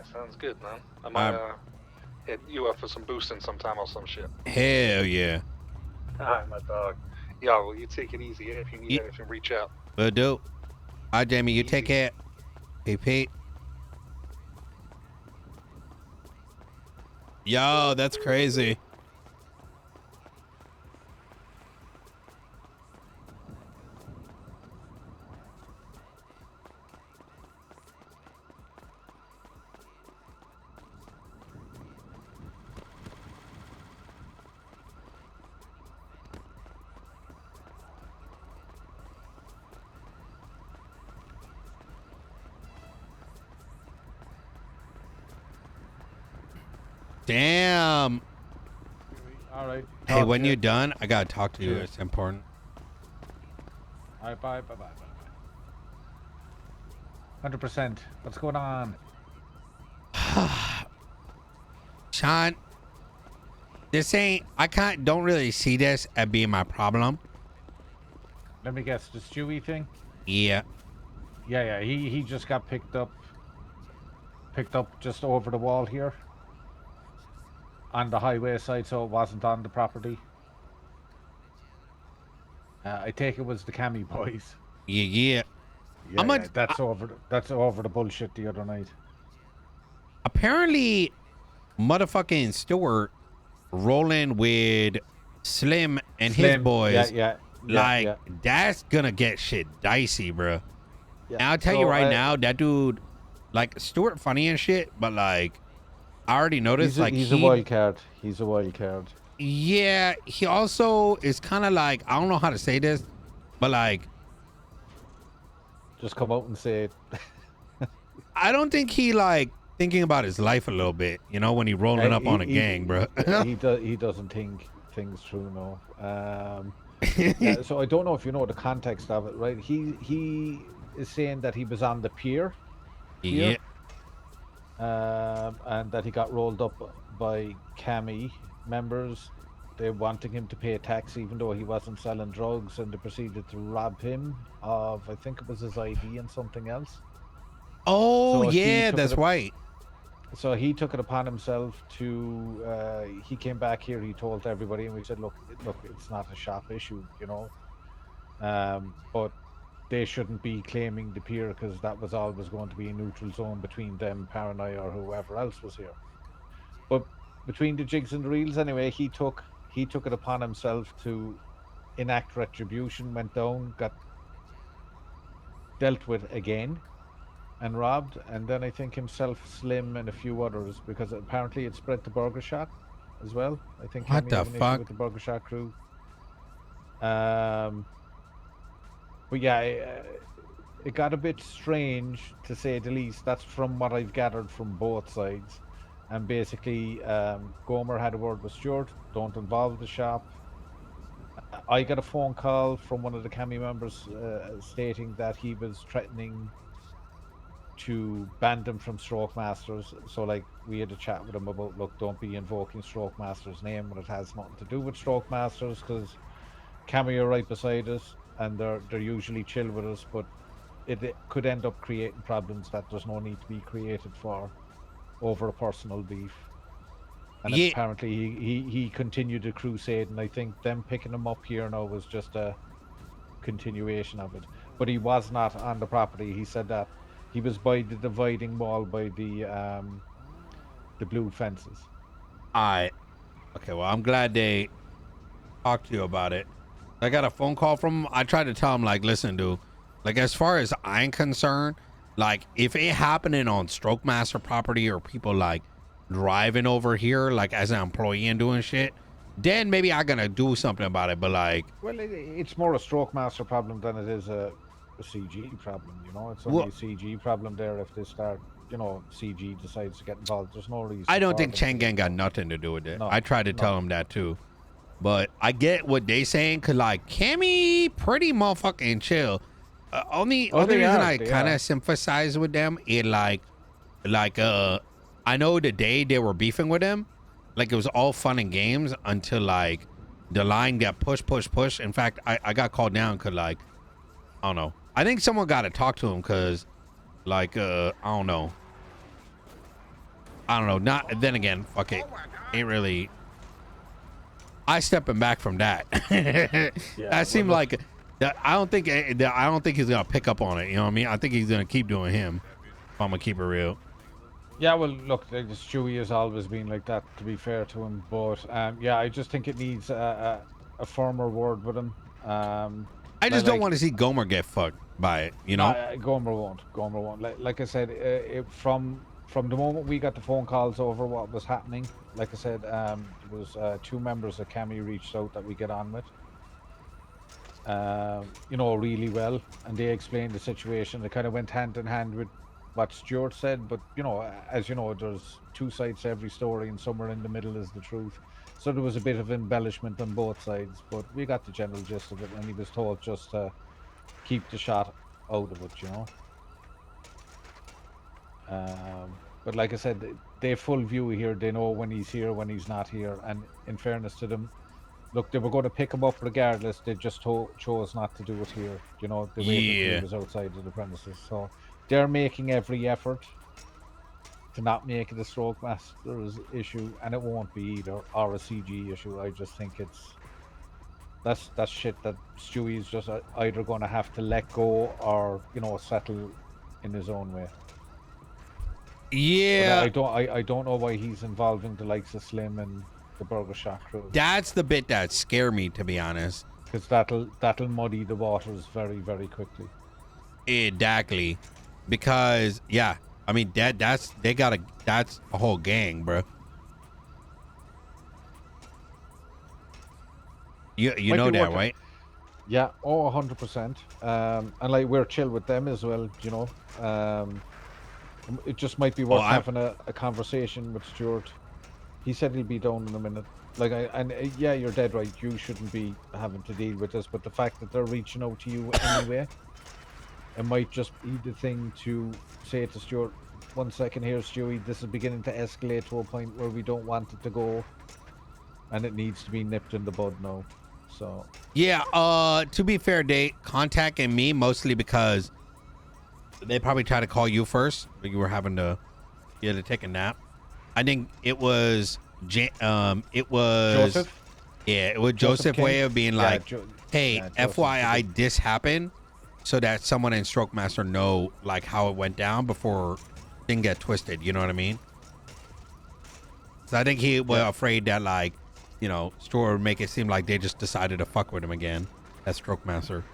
sounds good, man. I might hit you up for some boosting sometime or some shit. Hell yeah. Alright, my dog. Yo, well, you take it easy. If you need anything, reach out. Will do. All right, Jamie, you take Easy. care. Hey, Pete. Yo, that's crazy. Damn. All right. Hey, when you're done, I gotta talk to you. It's important. All right, bye. 100%. What's going on? Shaun, this ain't. Don't really see this as being my problem. Let me guess. The Stewie thing? Yeah. Yeah. He just got picked up just over the wall here. On the highway side, so it wasn't on the property. I take it was the Cammy boys. Yeah. That's over the bullshit the other night. Apparently, motherfucking Stewart rolling with Slim and his boys. That's gonna get shit dicey, bro. Yeah. And I'll tell you right now, that dude, like, Stuart funny and shit, but like, I already noticed he's a wild card. He's a wild card. Yeah, he also is kind of like, I don't know how to say this, but like, just come out and say it. I don't think he like thinking about his life a little bit, you know, when he rolling up on a gang, bro. He doesn't think things through, no. So I don't know if you know the context of it, right? He is saying that he was on the pier. Yeah. And that he got rolled up by Cammy members. They wanting him to pay a tax even though he wasn't selling drugs, and they proceeded to rob him of, I think it was his ID and something else. Oh, so yeah, that's right. So he took it upon himself to, he came back here, he told everybody, and we said, look, it's not a shop issue, you know. But they shouldn't be claiming the pier because that was always going to be a neutral zone between them, Paranoia, or whoever else was here. But between the jigs and the reels, anyway, he took it upon himself to enact retribution, went down, got dealt with again, and robbed. And then I think himself, Slim, and a few others, because apparently it spread to Burger Shot as well. I think what the fuck with the Burger Shot crew. But yeah, it got a bit strange, to say the least. That's from what I've gathered from both sides. And basically, Gomer had a word with Stuart, don't involve the shop. I got a phone call from one of the Cammy members stating that he was threatening to ban them from Stroke Masters. So, like, we had a chat with him about, look, don't be invoking Stroke Masters' name when it has nothing to do with Stroke Masters, because Cammy are right beside us, and they're usually chill with us, but it could end up creating problems that there's no need to be created for over a personal beef. And apparently he continued the crusade, and I think them picking him up here now was just a continuation of it. But he was not on the property. He said that he was by the dividing wall, by the blue fences. Okay, well, I'm glad they talked to you about it. I got a phone call from him. I tried to tell him, like, listen, dude, like, as far as I'm concerned, like, if it happening on Stroke Master property or people like driving over here, like, as an employee and doing shit, then maybe I gotta do something about it. But like, well, it's more a Stroke Master problem than it is a CG problem, you know. It's only a CG problem there. If they start, you know, CG decides to get involved, there's no reason. I don't think Changan got nothing to do with it. No, I tried to tell him that too. But I get what they saying, cause like Cammy pretty motherfucking chill. Only reason I kind of sympathize with them is like I know the day they were beefing with him, like it was all fun and games until like the line got pushed. In fact, I got called down cause like, I don't know. I think someone got to talk to him cause like I don't know. I don't know. Not then again. Fuck it. Ain't really. I stepping back from that. That seemed like that. I don't think he's gonna pick up on it. You know what I mean? I think he's gonna keep doing him. If I'm gonna keep it real. Yeah, well, look, Stewie has always been like that, to be fair to him. But yeah, I just think it needs a firmer word with him. I just don't want to see Gomer get fucked by it. You know? Gomer won't. Like I said, from the moment we got the phone calls over what was happening, like I said, there was 2 members of Cami reached out that we get on with. You know, really well, and they explained the situation. It kind of went hand in hand with what Stuart said, but you know, as you know, there's 2 sides to every story, and somewhere in the middle is the truth. So there was a bit of embellishment on both sides, but we got the general gist of it, and he was told just to keep the shot out of it, you know. But like I said, they have full view here. They know when he's here, when he's not here, and in fairness to them, look, they were going to pick him up regardless. They just chose not to do it here. You know, they waited until he was outside of the premises. So they're making every effort to not make it a Stroke Master's issue, and it won't be either, or a CG issue. I just think that's shit that Stewie's just either going to have to let go or, you know, settle in his own way. Yeah, but I don't know why he's involving the likes of Slim and the Burger Shack crew. That's the bit that scare me, to be honest. Because that'll muddy the waters very, very quickly. Exactly. Because yeah, I mean that's a whole gang, bro. You know that, right? Yeah, 100%. And like we're chill with them as well, you know. It just might be worth having a conversation with Stuart. He said he'll be down in a minute. Like, yeah, you're dead right. You shouldn't be having to deal with this, but the fact that they're reaching out to you anyway, it might just be the thing to say to Stuart, 1 second here, Stewie, this is beginning to escalate to a point where we don't want it to go, and it needs to be nipped in the bud now. So yeah, to be fair, they contacted me mostly because they probably tried to call you first, but you were having to take a nap. I think it was Joseph. Yeah, it was Joseph way of being like, hey, FYI, this happened, so that someone in Stroke Master know like how it went down before things get twisted. You know what I mean? So I think he was afraid that, like, you know, Stuart would make it seem like they just decided to fuck with him again. That's Stroke Master.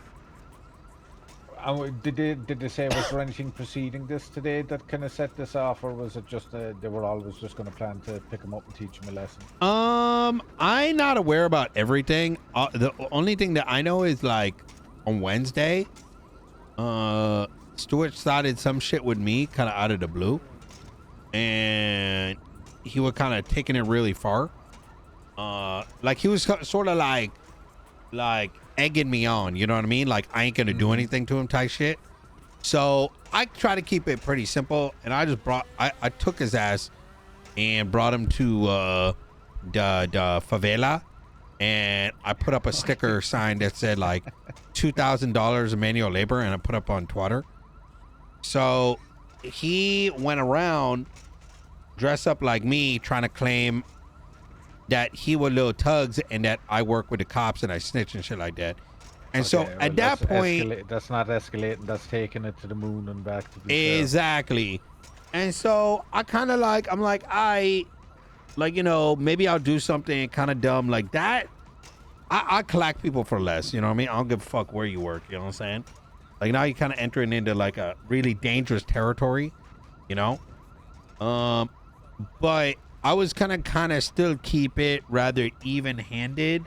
Did they say, was there anything preceding this today that kind of set this off, or was it just they were always just going to plan to pick him up and teach him a lesson? I'm not aware about everything. The only thing that I know is, like, on Wednesday, Stuart started some shit with me kind of out of the blue, and he was kind of taking it really far. Like he was sort of like egging me on, you know what I mean? Like I ain't gonna do anything to him type shit. So I try to keep it pretty simple, and I just I took his ass and brought him to the favela, and I put up a sticker sign that said like $2,000 of manual labor, and I put up on Twitter. So he went around dressed up like me, trying to claim that he was little Tuggz and that I work with the cops and I snitch and shit like that. And okay, so at that point, that's not escalating, that's taking it to the moon and back to the exactly. And so I kind of like, I'm like, you know, maybe I'll do something kind of dumb like that. I collect people for less, you know what I mean? I don't give a fuck where you work, you know what I'm saying? Like now you're kind of entering into like a really dangerous territory, you know? But I was kind of still keep it rather even-handed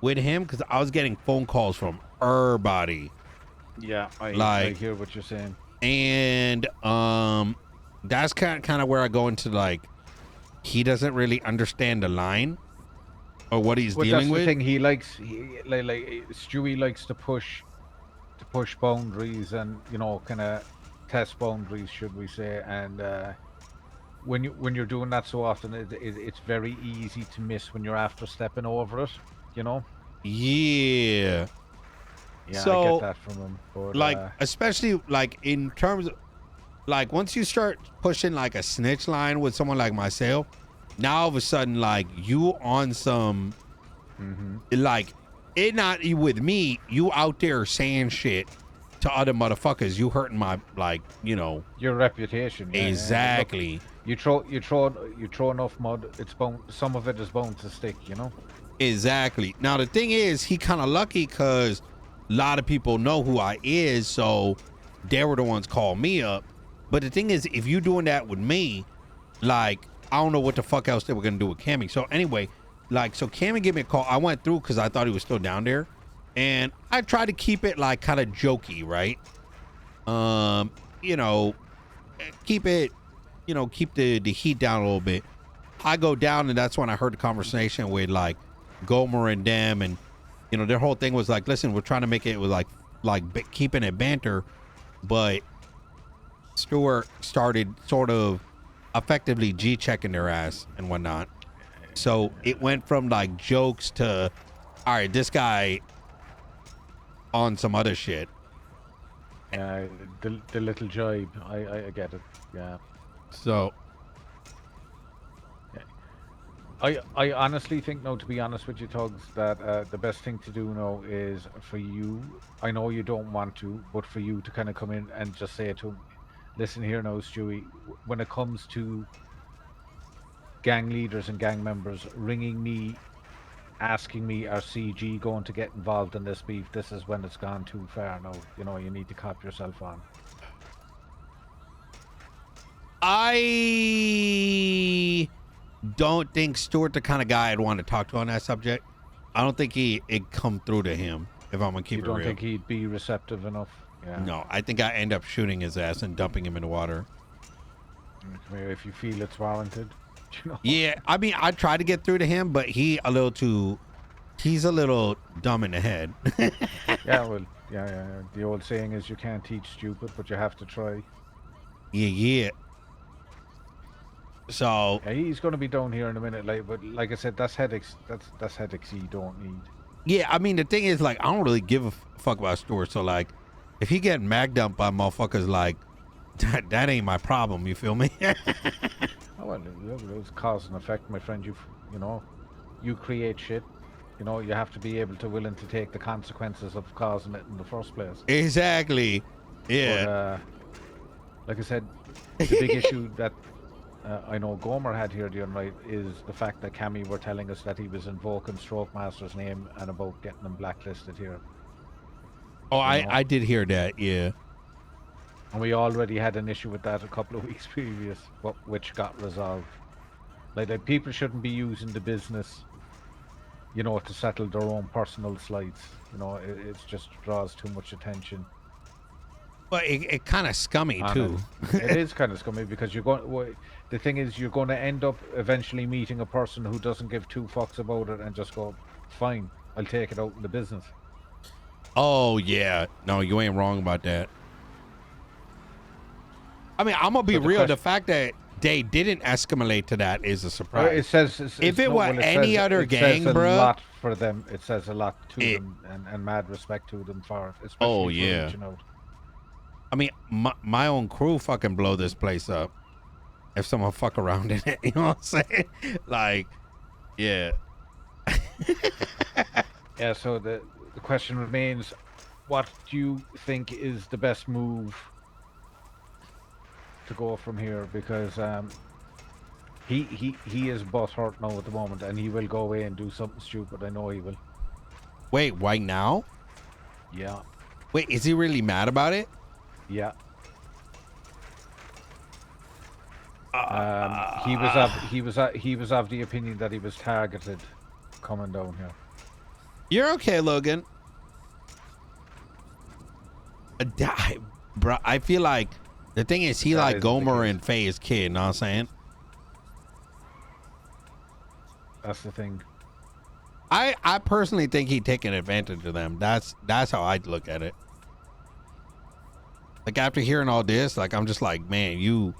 with him because I was getting phone calls from everybody. Yeah, I hear what you're saying. And that's kind of where I go into like he doesn't really understand the line or what he's dealing with. That's the thing. He likes like Stewie likes to push boundaries and, you know, kind of test boundaries, should we say? And when you're doing that so often, it's very easy to miss when you're after stepping over it, you know? Yeah. Yeah, so, I get that from him. But, like, especially like in terms of, like once you start pushing like a snitch line with someone like myself, now all of a sudden like you on some like it not you with me, you out there saying shit to other motherfuckers. You hurting my like, you know, your reputation. Yeah, exactly. Yeah. Look, you throw enough mud, it's bound, some of it is bound to stick, you know. Exactly. Now the thing is, he kind of lucky because a lot of people know who I is, so they were the ones call me up. But the thing is, if you doing that with me, like I don't know what the fuck else they were gonna do with Cammy. So anyway, like so Cammy gave me a call. I went through because I thought he was still down there, and I tried to keep it like kind of jokey, right? You know, keep it, you know, keep the heat down a little bit. I go down, and that's when I heard the conversation with like Gomer and them, and you know their whole thing was like, listen, we're trying to make it with like keeping it banter, but Stuart started sort of effectively G-checking their ass and whatnot. So it went from like jokes to, all right, this guy on some other shit. The little jibe, I get it. Yeah. So I honestly think, no, to be honest with you, Tuggz, that the best thing to do now is for you, I know you don't want to, but for you to kind of come in and just say to him, listen here now, Stewie, when it comes to gang leaders and gang members ringing me, asking me, are CG going to get involved in this beef, this is when it's gone too far now. You know, you need to cop yourself on. I don't think Stuart the kind of guy I'd want to talk to on that subject. I don't think it'd come through to him, if I'm gonna keep it real. You don't think he'd be receptive enough? Yeah. No, I think I end up shooting his ass and dumping him in the water. If you feel it's warranted, you know. Yeah, I mean, I tried to get through to him, but he's a little dumb in the head. Yeah, well, yeah. The old saying is you can't teach stupid, but you have to try. Yeah. So yeah, he's going to be down here in a minute, but like I said, that's headaches. That's headaches you don't need. Yeah, I mean, the thing is, like, I don't really give a fuck about Stuart. So, like, if he getting mag dumped by motherfuckers, like, that ain't my problem. You feel me? Oh, well, it's cause and effect, my friend. You know, you create shit. You know, you have to be able to willing to take the consequences of causing it in the first place. Exactly. Yeah. But, like I said, the big issue that I know Gomer had here the other night is the fact that Cammy were telling us that he was invoking Stroke Master's name and about getting him blacklisted here. Oh, I did hear that, yeah. And we already had an issue with that a couple of weeks previous, which got resolved. Like people shouldn't be using the business, you know, to settle their own personal slights. You know, it just draws too much attention. But it kind of scummy too. It is kind of scummy because you're going. The thing is, you're going to end up eventually meeting a person who doesn't give two fucks about it and just go, "Fine, I'll take it out in the business." Oh yeah, no, you ain't wrong about that. I mean, I'm gonna be real. The fact that they didn't escalate to that is a surprise. It says if it were any other gang, bro, it says a lot for them. It says a lot to them, and mad respect to them for it. Especially for reaching out. I mean, my own crew fucking blow this place up if someone fuck around in it. You know what I'm saying? Like, yeah. Yeah, so the question remains, what do you think is the best move to go from here? Because he is butthurt now at the moment, and he will go away and do something stupid. I know he will. Wait, right now? Yeah. Wait, is he really mad about it? Yeah. He was of the opinion that he was targeted coming down here. You're okay, Logan. Bro, I feel like the thing is he like Gomer and Faye's kid, you know what I'm saying? That's the thing. I personally think he'd taken advantage of them. That's how I'd look at it. Like after hearing all this, like I'm just like, man, you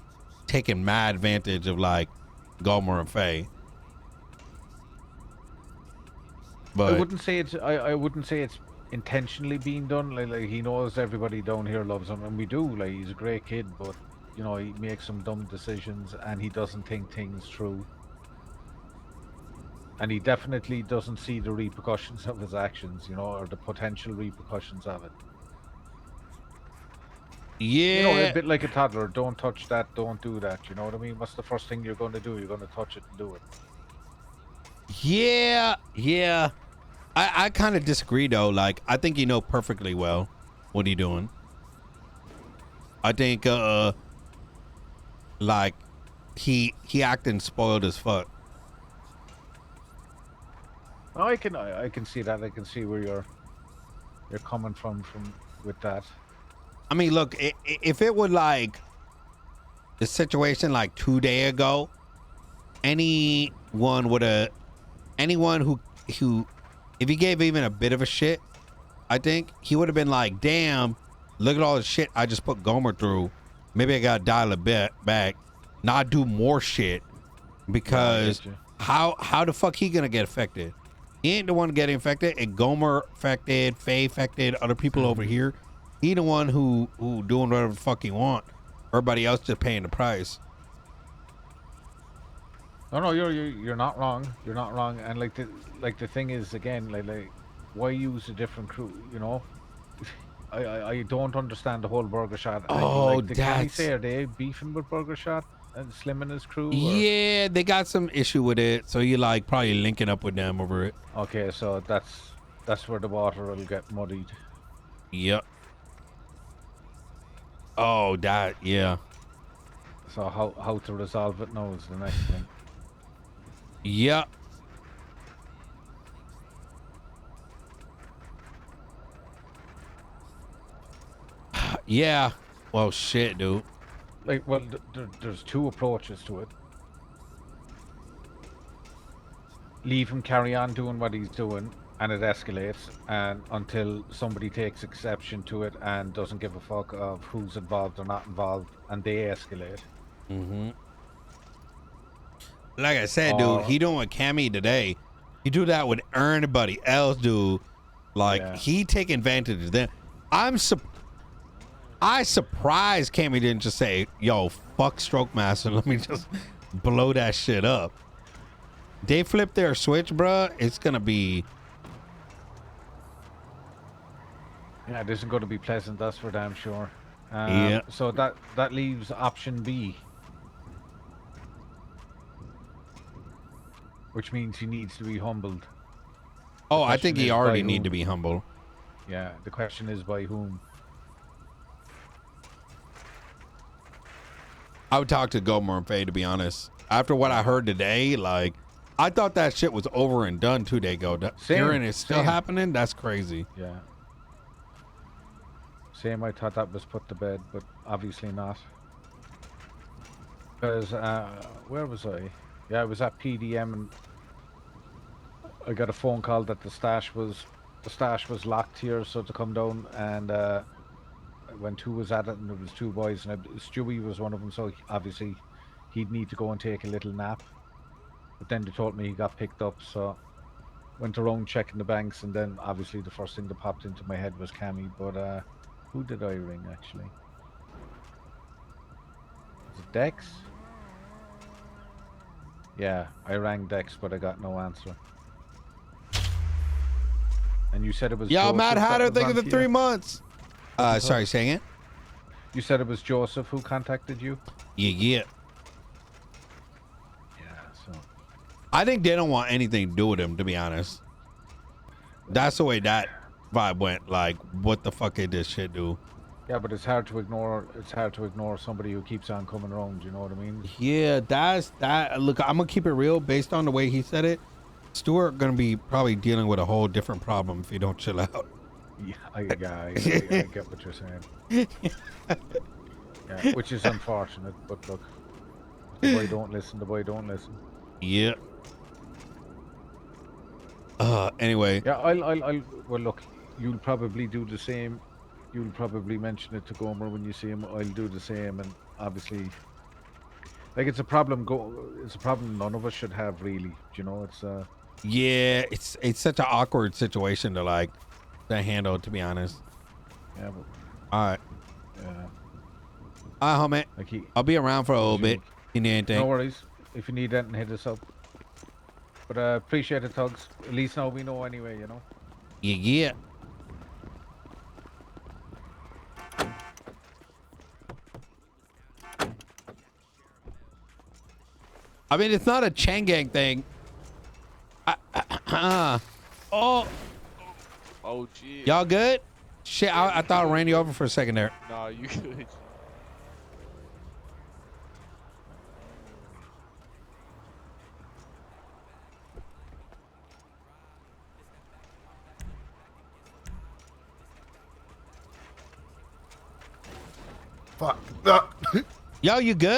taking mad advantage of like Gomer and Faye. But I wouldn't say it's intentionally being done. Like he knows everybody down here loves him, and we do. Like he's a great kid, but you know, he makes some dumb decisions and he doesn't think things through. And he definitely doesn't see the repercussions of his actions, you know, or the potential repercussions of it. Yeah. You know, a bit like a toddler. Don't touch that. Don't do that. You know what I mean? What's the first thing you're going to do? You're going to touch it and do it. Yeah. Yeah. I kind of disagree though. Like, I think you know perfectly well what he doing. I think like he acting spoiled as fuck. Oh, I can see that. I can see where you're coming from with that. I mean, look, if it were like the situation like 2 days ago, anyone who if he gave even a bit of a shit, I think he would have been like, damn, look at all the shit I just put Gomer through. Maybe I gotta dial a bit back, not do more shit, because how the fuck he gonna get affected? He ain't the one getting affected. And Gomer affected, Faye affected, other people over here. He the one who doing whatever the fuck he want. Everybody else just paying the price. No, you're not wrong. You're not wrong. And like the thing is, again, like why use a different crew? You know, I don't understand the whole Burger Shot. Oh, like, can he say, are they beefing with Burger Shot and Slim and his crew? Or? Yeah, they got some issue with it, so you like probably linking up with them over it. Okay, so that's where the water will get muddied. Yep. Oh, that, yeah. So how to resolve it now is the next thing. Yep. Yeah. Well, shit, dude. Like, well, there's two approaches to it. Leave him carry on doing what he's doing, and it escalates, and until somebody takes exception to it and doesn't give a fuck of who's involved or not involved, and they escalate. Mm-hmm. Like I said, dude, he doing with Cammy today. He do that with anybody else, dude. Like, he take advantage of them. I surprised Cammy didn't just say, yo, fuck Stroke Master, let me just blow that shit up. They flip their switch, bruh, it's gonna be... Yeah, it isn't going to be pleasant, that's for damn sure. Yeah. So that leaves option B. Which means he needs to be humbled. Oh, I think he already need to be humble. Yeah, the question is by whom? I would talk to Gomer and Faye, to be honest. After what I heard today, like, I thought that shit was over and done 2 days ago. Hearing it's still happening, that's crazy. Yeah. Same, I thought that was put to bed, but obviously not. Because, where was I? Yeah, I was at PDM and I got a phone call that the stash was locked here, so to come down, and when two was at it and there was two boys, and Stewie was one of them, so obviously he'd need to go and take a little nap. But then they told me he got picked up, so went around checking the banks, and then obviously the first thing that popped into my head was Cammy. But who did I ring actually? Was it Dex? Yeah, I rang Dex, but I got no answer. And you said it was Yo, Joseph. Mad Hatter, thank you for the 3 months. Sorry, saying it? You said it was Joseph who contacted you? Yeah. Yeah, so. I think they don't want anything to do with him, to be honest. That's the way that vibe went. Like, what the fuck did this shit do? Yeah, but it's hard to ignore. It's hard to ignore somebody who keeps on coming around. You know what I mean? Yeah, that's that. Look, I'm gonna keep it real. Based on the way he said it, Stuart gonna be probably dealing with a whole different problem if he don't chill out. Yeah, I get what you're saying. Yeah, which is unfortunate, but look, the boy don't listen. The boy don't listen. Yeah. Anyway. Yeah, I'll. Well, look, you'll probably do the same. You'll probably mention it to Gomer when you see him. I'll do the same, and obviously, like, it's a problem. It's a problem none of us should have, really. You know, it's Yeah, it's such an awkward situation to handle, to be honest. Yeah, but all right. Yeah. All right, homie. Like I'll be around for a little bit. You need anything? No worries. If you need anything, hit us up. But appreciate it, Tuggz. At least now we know anyway, you know. Yeah. I mean, it's not a chain gang thing. Oh, gee. y'all good? Shit, I thought I ran you over for a second there. Nah, you good. Fuck. Yo, you good?